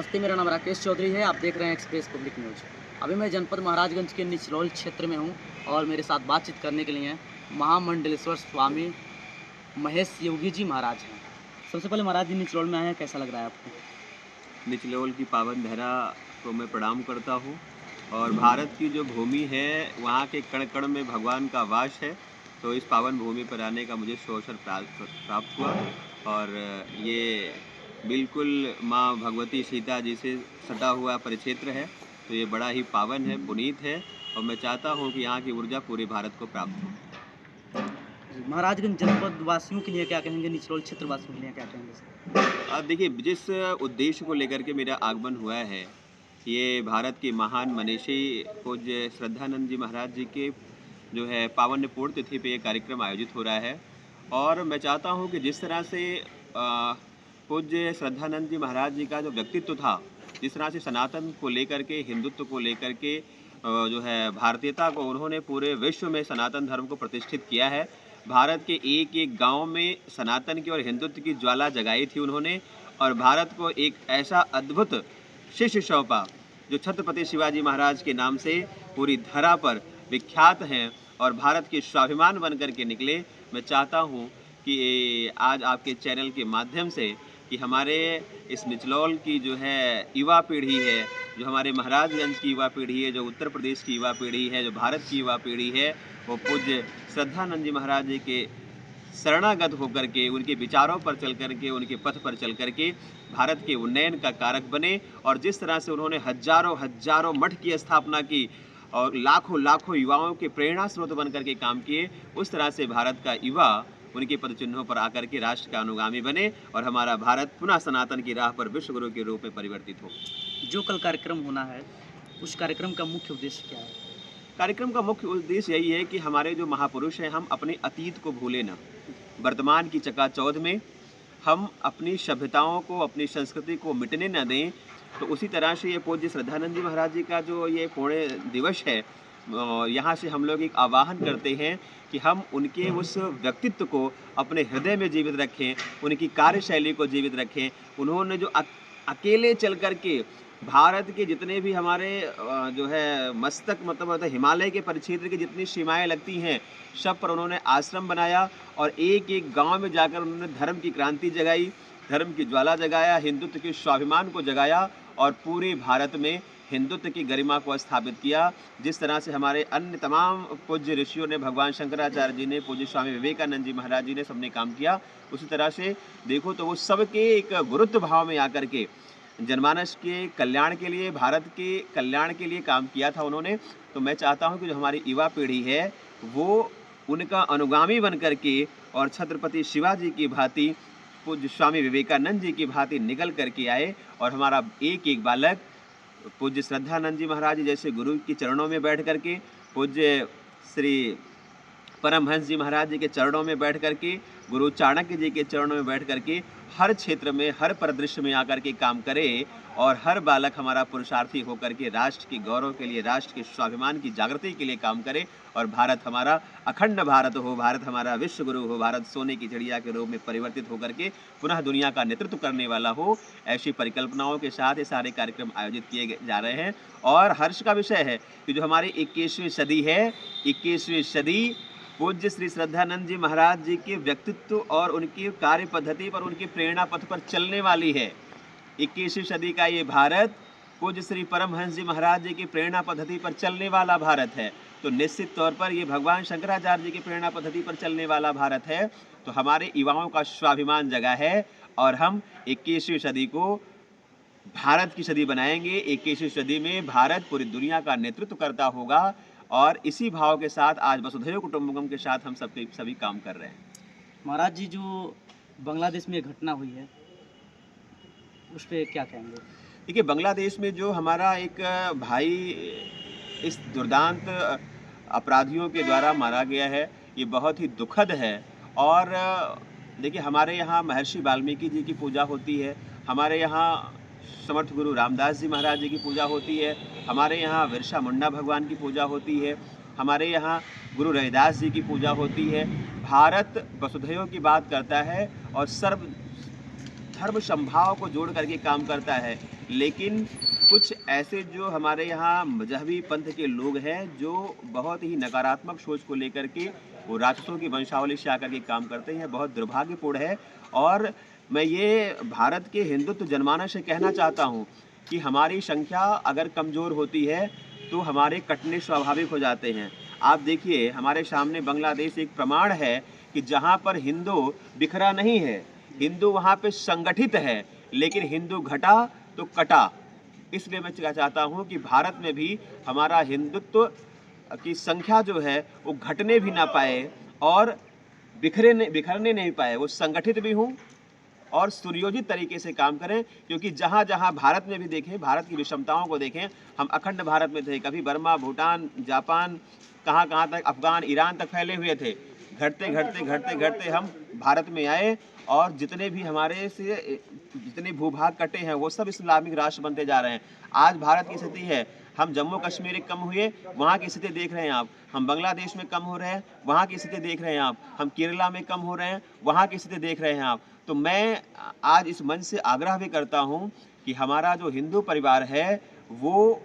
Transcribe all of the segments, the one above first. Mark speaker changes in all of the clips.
Speaker 1: नमस्ते, मेरा नाम राकेश चौधरी है। आप देख रहे हैं एक्सप्रेस पब्लिक न्यूज़। अभी मैं जनपद महाराजगंज के निचलौल क्षेत्र में हूँ और मेरे साथ बातचीत करने के लिए हैं महामंडलेश्वर स्वामी महेश योगी जी महाराज हैं। सबसे पहले महाराज जी निचलौल में आए हैं, कैसा लग रहा है आपको?
Speaker 2: निचलौल की पावन धरा को मैं प्रणाम करता हूँ और भारत की जो भूमि है वहाँ के कण कण में भगवान का वास है। तो इस पावन भूमि पर आने का मुझे अवसर प्राप्त हुआ और ये बिल्कुल माँ भगवती सीता जी से सटा हुआ परिक्षेत्र है। तो ये बड़ा ही पावन है, पुनीत है और मैं चाहता हूँ कि यहाँ की ऊर्जा पूरे भारत को प्राप्त हो।
Speaker 1: महाराजगंज जनपद वासियों के लिए क्या कहेंगे, निचलौल क्षेत्र वासियों के लिए क्या कहेंगे?
Speaker 2: अब देखिए, जिस उद्देश्य को लेकर के मेरा आगमन हुआ है, ये भारत के महान मनीषी पूज्य श्रद्धानंद जी महाराज जी के जो है पावन पूर्ण तिथि पे ये कार्यक्रम आयोजित हो रहा है। और मैं चाहता हूँ कि जिस तरह से पूज्य श्रद्धानंद जी महाराज जी का जो व्यक्तित्व था, जिस तरह से सनातन को लेकर के, हिंदुत्व को लेकर के जो है भारतीयता को उन्होंने पूरे विश्व में सनातन धर्म को प्रतिष्ठित किया है। भारत के एक एक गांव में सनातन की और हिंदुत्व की ज्वाला जगाई थी उन्होंने और भारत को एक ऐसा अद्भुत शिष्य सौंपा जो छत्रपति शिवाजी महाराज के नाम से पूरी धरा पर विख्यात हैं और भारत के स्वाभिमान बनकर के निकले। मैं चाहता हूं कि आज आपके चैनल के माध्यम से कि हमारे इस निचलौल की जो है युवा पीढ़ी है, जो हमारे महाराजगंज की युवा पीढ़ी है, जो उत्तर प्रदेश की युवा पीढ़ी है, जो भारत की युवा पीढ़ी है, वो पूज्य श्रद्धानंद जी महाराज जी के शरणागत होकर के, उनके विचारों पर चल कर के, उनके पथ पर चल कर के भारत के उन्नयन का कारक बने। और जिस तरह से उन्होंने हजारों हजारों मठ की स्थापना की और लाखों लाखों युवाओं के प्रेरणा स्रोत बन करके काम किए, उस तरह से भारत का युवा उनके पद चिन्हों पर आकर के राष्ट्र का अनुगामी बने और हमारा भारत पुनः सनातन की राह पर विश्व गुरु के रूप में परिवर्तित हो।
Speaker 1: जो कल कार्यक्रम होना है, उस कार्यक्रम का मुख्य उद्देश्य क्या है?
Speaker 2: कार्यक्रम का मुख्य उद्देश्य यही है कि हमारे जो महापुरुष हैं, हम अपने अतीत को भूलें ना। वर्तमान की चकाचौंध में हम अपनी सभ्यताओं को, अपनी संस्कृति को मिटने न दें। तो उसी तरह से ये पूज्य श्रद्धानंद जी महाराज जी का जो ये पुण्य दिवस है, यहाँ से हम लोग एक आह्वान करते हैं कि हम उनके उस व्यक्तित्व को अपने हृदय में जीवित रखें, उनकी कार्यशैली को जीवित रखें। उन्होंने जो अकेले चल कर के भारत के जितने भी हमारे जो है मस्तक मतलब हिमालय के परिक्षेत्र की जितनी सीमाएं लगती हैं, सब पर उन्होंने आश्रम बनाया और एक एक गांव में जाकर उन्होंने धर्म की क्रांति जगाई, धर्म की ज्वाला जगाया, हिंदुत्व के स्वाभिमान को जगाया और पूरे भारत में हिंदुत्व की गरिमा को स्थापित किया। जिस तरह से हमारे अन्य तमाम पूज्य ऋषियों ने, भगवान शंकराचार्य जी ने, पूज्य स्वामी विवेकानंद जी महाराज जी ने, सबने काम किया, उसी तरह से देखो तो वो सबके एक गुरुत्व भाव में आकर के जनमानस के कल्याण के लिए, भारत के कल्याण के लिए काम किया था उन्होंने। तो मैं चाहता हूं कि जो हमारी युवा पीढ़ी है वो उनका अनुगामी बन करके और छत्रपति शिवाजी की भांति, पूज्य स्वामी विवेकानंद जी की भांति निकल करके आए और हमारा एक एक बालक पूज्य श्रद्धानंद जी महाराज जी जैसे गुरु के चरणों में बैठ करके, पूज्य श्री परमहंस जी महाराज जी के चरणों में बैठ करके, गुरु चाणक्य जी के चरणों में बैठ करके हर क्षेत्र में, हर परिदृश्य में आकर के काम करे और हर बालक हमारा पुरुषार्थी होकर के राष्ट्र के गौरव के लिए, राष्ट्र के स्वाभिमान की जागृति के लिए काम करे और भारत हमारा अखंड भारत हो, भारत हमारा विश्व गुरु हो, भारत सोने की चिड़िया के रूप में परिवर्तित होकर के पुनः दुनिया का नेतृत्व करने वाला हो। ऐसी परिकल्पनाओं के साथ ये सारे कार्यक्रम आयोजित किए जा रहे हैं और हर्ष का विषय है कि जो हमारी 21वीं सदी है, 21वीं सदी पूज्य श्री श्रद्धानंद जी महाराज जी के व्यक्तित्व और उनकी कार्य पद्धति पर, उनकी प्रेरणा पथ पर चलने वाली है। 21वीं सदी का ये भारत पूज्य श्री परमहंस जी महाराज जी की प्रेरणा पद्धति पर चलने वाला भारत है। तो निश्चित तौर पर ये भगवान शंकराचार्य जी की प्रेरणा पद्धति पर चलने वाला भारत है। तो हमारे युवाओं का स्वाभिमान जगा है और हम 21वीं सदी को भारत की सदी बनाएंगे। 21वीं सदी में भारत पूरी दुनिया का नेतृत्व करता होगा और इसी भाव के साथ आज वसुधैव कुटुंबकम के साथ हम सभी काम कर रहे हैं।
Speaker 1: महाराज जी, जो बांग्लादेश में घटना हुई है उस पर क्या कहेंगे?
Speaker 2: देखिए, बांग्लादेश में जो हमारा एक भाई इस दुर्दांत अपराधियों के द्वारा मारा गया है, ये बहुत ही दुखद है। और देखिए, हमारे यहाँ महर्षि वाल्मीकि जी की पूजा होती है, हमारे यहाँ समर्थ गुरु रामदास जी महाराज जी की पूजा होती है, हमारे यहाँ बिरसा मुंडा भगवान की पूजा होती है, हमारे यहाँ गुरु रविदास जी की पूजा होती है। भारत वसुधैव की बात करता है और सर्व धर्म समभाव को जोड़ करके काम करता है। लेकिन कुछ ऐसे जो हमारे यहाँ मजहबी पंथ के लोग हैं जो बहुत ही नकारात्मक सोच को लेकर के वो राक्षसों की वंशावली से आकर के काम करते हैं, बहुत दुर्भाग्यपूर्ण है। और मैं ये भारत के हिंदुत्व जनमानस से कहना चाहता हूँ कि हमारी संख्या अगर कमज़ोर होती है तो हमारे कटने स्वाभाविक हो जाते हैं। आप देखिए हमारे सामने बांग्लादेश एक प्रमाण है कि जहाँ पर हिंदू बिखरा नहीं है, हिंदू वहाँ पे संगठित है, लेकिन हिंदू घटा तो कटा। इसलिए मैं चाहता हूँ कि भारत में भी हमारा हिंदुत्व की संख्या जो है वो घटने भी ना पाए और बिखरने नहीं पाए, वो संगठित भी हूँ और सुनियोजित तरीके से काम करें। क्योंकि जहाँ जहाँ भारत में भी देखें, भारत की विषमताओं को देखें, हम अखंड भारत में थे, कभी बर्मा, भूटान, जापान, कहाँ कहाँ तक, अफगान, ईरान तक फैले हुए थे। घटते घटते घटते घटते हम भारत में आए और जितने भी हमारे से जितने भूभाग कटे हैं वो सब इस्लामिक राष्ट्र बनते जा रहे हैं। आज भारत की स्थिति है, हम जम्मू कश्मीर कम हुए, वहाँ की स्थिति देख रहे हैं आप, हम बांग्लादेश में कम हो रहे हैं, वहाँ की स्थिति देख रहे हैं आप, हम केरला में कम हो रहे हैं, वहाँ की स्थिति देख रहे हैं आप। तो मैं आज इस मंच से आग्रह भी करता हूँ कि हमारा जो हिंदू परिवार है वो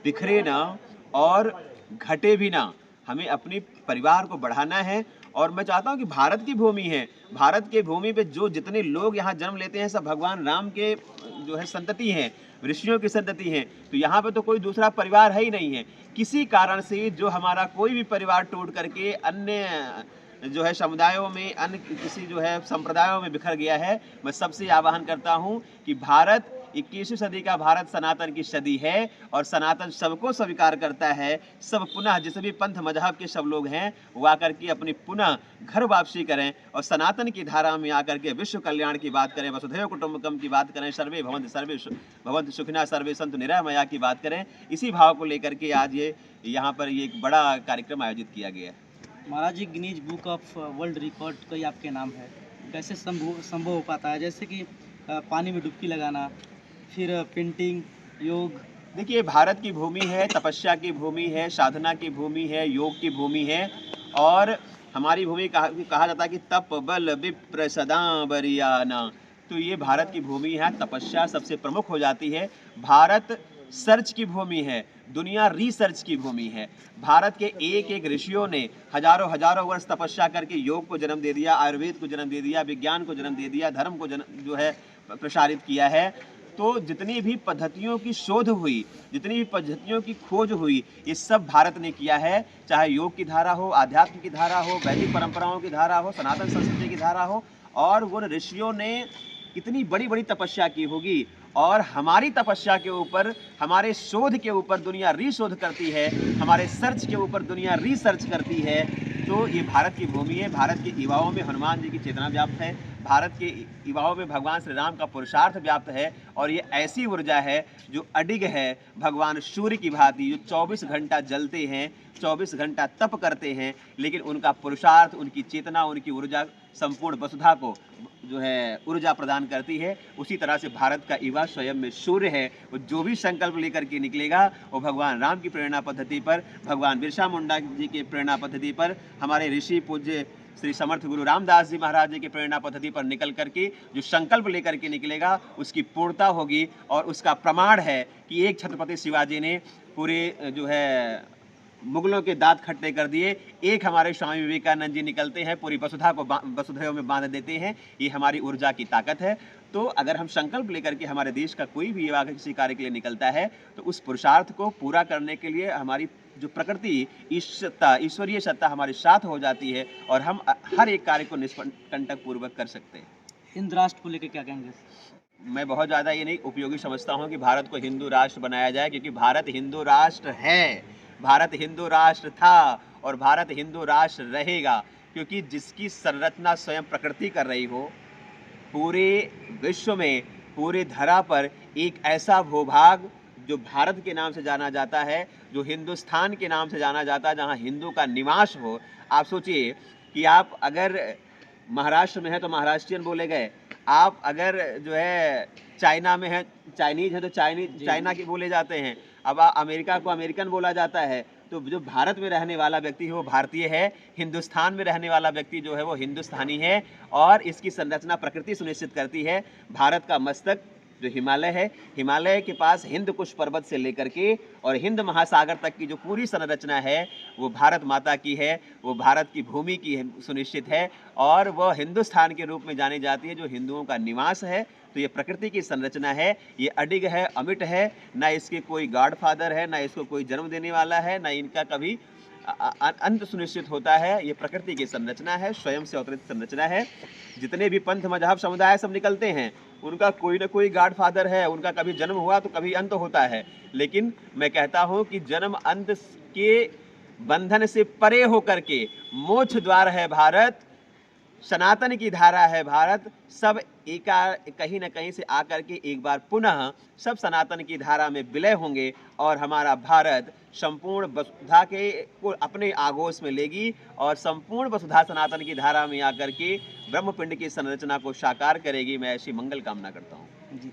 Speaker 2: बिखरे ना और घटे भी ना, हमें अपनी परिवार को बढ़ाना है। और मैं चाहता हूँ कि भारत की भूमि है, भारत के भूमि पे जो जितने लोग यहाँ जन्म लेते हैं सब भगवान राम के जो है संतति हैं, ऋषियों की संतति हैं। तो यहाँ पे तो कोई दूसरा परिवार है ही नहीं है। किसी कारण से जो हमारा कोई भी परिवार टूट करके अन्य जो है समुदायों में, अन्य किसी जो है संप्रदायों में बिखर गया है, मैं सबसे आह्वान करता हूँ कि भारत 21वीं सदी का भारत सनातन की सदी है और सनातन सबको स्वीकार करता है। सब पुनः जिस भी पंथ मजहब के सब लोग हैं वो आकर के अपनी पुनः घर वापसी करें और सनातन की धारा में आकर के विश्व कल्याण की बात करें, वसुधैव कुटुंबकम की बात करें, सर्वे भवन्तु सुखिनः सर्वे सन्तु निरामया की बात करें। इसी भाव को लेकर के आज ये यहाँ पर ये एक बड़ा कार्यक्रम आयोजित किया गया है।
Speaker 1: Maharaj ji, Guinness book of world record का ही आपके नाम है, कैसे संभव हो पाता है? जैसे कि पानी में डुबकी लगाना, फिर पेंटिंग, योग।
Speaker 2: देखिए भारत की भूमि है, तपस्या की भूमि है, साधना की भूमि है, योग की भूमि है। और हमारी भूमि कहा जाता है कि तप बल विप्र सदा बरियाना। तो ये भारत की भूमि है, तपस्या सबसे प्रमुख हो जाती है। भारत सर्च की भूमि है, दुनिया रिसर्च की भूमि है। भारत के एक एक ऋषियों ने हजारों हजारों वर्ष तपस्या करके योग को जन्म दे दिया, आयुर्वेद को जन्म दे दिया, विज्ञान को जन्म दे दिया, धर्म को जो है प्रसारित किया है। तो जितनी भी पद्धतियों की शोध हुई, जितनी भी पद्धतियों की खोज हुई, ये सब भारत ने किया है। चाहे योग की धारा हो, आध्यात्म की धारा हो, वैदिक परंपराओं की धारा हो, सनातन संस्कृति की धारा हो। और वो ऋषियों ने कितनी बड़ी बड़ी तपस्या की होगी और हमारी तपस्या के ऊपर, हमारे शोध के ऊपर दुनिया रीशोध करती है, हमारे सर्च के ऊपर दुनिया रिसर्च करती है। तो ये भारत की भूमि है। भारत के युवाओं में हनुमान जी की चेतना व्याप्त है, भारत के युवाओं में भगवान श्री राम का पुरुषार्थ व्याप्त है। और ये ऐसी ऊर्जा है जो अडिग है, भगवान सूर्य की भांति, जो 24 घंटा जलते हैं, 24 घंटा तप करते हैं, लेकिन उनका पुरुषार्थ, उनकी चेतना, उनकी ऊर्जा संपूर्ण वसुधा को जो है ऊर्जा प्रदान करती है। उसी तरह से भारत का युवा स्वयं में सूर्य है। वो जो भी संकल्प लेकर के निकलेगा वो भगवान राम की प्रेरणा पद्धति पर, भगवान बिरसा मुंडा जी की प्रेरणा पद्धति पर, हमारे ऋषि पूज्य श्री समर्थ गुरु रामदास जी महाराज जी की प्रेरणा पद्धति पर निकल करके जो संकल्प लेकर के निकलेगा उसकी पूर्णता होगी। और उसका प्रमाण है कि एक छत्रपति शिवाजी ने पूरे जो है मुगलों के दांत खट्टे कर दिए, एक हमारे स्वामी विवेकानंद जी निकलते हैं, पूरी वसुधा को वसुधैव में बांध देते हैं। ये हमारी ऊर्जा की ताकत है। तो अगर हम संकल्प लेकर के हमारे देश का कोई भी युवा किसी कार्य के लिए निकलता है तो उस पुरुषार्थ को पूरा करने के लिए हमारी जो प्रकृति ईश्वरीय सत्ता हमारे साथ हो जाती है और हम हर एक कार्य को निष्कंटक पूर्वक कर सकते हैं।
Speaker 1: हिंद राष्ट्र को लेकर क्या कहेंगे?
Speaker 2: मैं बहुत ज़्यादा ये नहीं उपयोगी समझता हूँ कि भारत को हिंदू राष्ट्र बनाया जाए, क्योंकि भारत हिंदू राष्ट्र है, भारत हिंदू राष्ट्र था और भारत हिंदू राष्ट्र रहेगा। क्योंकि जिसकी संरचना स्वयं प्रकृति कर रही हो, पूरे विश्व में, पूरे धरा पर एक ऐसा भूभाग जो भारत के नाम से जाना जाता है, जो हिंदुस्तान के नाम से जाना जाता है, जहाँ हिंदू का निवास हो। आप सोचिए कि आप अगर महाराष्ट्र में हैं तो महाराष्ट्रियन बोले गए, आप अगर जो है चाइना में है, चाइनीज है तो चाइना के बोले जाते हैं। अब अमेरिका को अमेरिकन बोला जाता है, तो जो भारत में रहने वाला व्यक्ति है वो भारतीय है, हिंदुस्तान में रहने वाला व्यक्ति जो है वो हिंदुस्तानी है। और इसकी संरचना प्रकृति सुनिश्चित करती है। भारत का मस्तक जो हिमालय है, हिमालय के पास हिंद कुश पर्वत से लेकर के और हिंद महासागर तक की जो पूरी संरचना है वो भारत माता की है, वो भारत की भूमि की सुनिश्चित है और वह हिंदुस्तान के रूप में जानी जाती है, जो हिंदुओं का निवास है। तो ये प्रकृति की संरचना है, ये अडिग है, अमिट है, ना इसके कोई गॉडफादर है, ना इसको कोई जन्म देने वाला है, ना इनका कभी अंत सुनिश्चित होता है। ये प्रकृति की संरचना है, स्वयं से अवतरित संरचना है। जितने भी पंथ मजहब समुदाय सब निकलते हैं उनका कोई ना कोई गॉडफादर है, उनका कभी जन्म हुआ तो कभी अंत होता है। लेकिन मैं कहता हूं कि जन्म अंत के बंधन से परे होकर के मोक्ष द्वार है भारत, सनातन की धारा है भारत। सब कहीं न कहीं से आकर के एक बार पुनः सब सनातन की धारा में विलय होंगे और हमारा भारत संपूर्ण वसुधा के को अपने आगोश में लेगी और संपूर्ण वसुधा सनातन की धारा में आकर के ब्रह्मपिंड की संरचना को साकार करेगी। मैं ऐसी मंगल कामना करता हूँ।
Speaker 1: जी।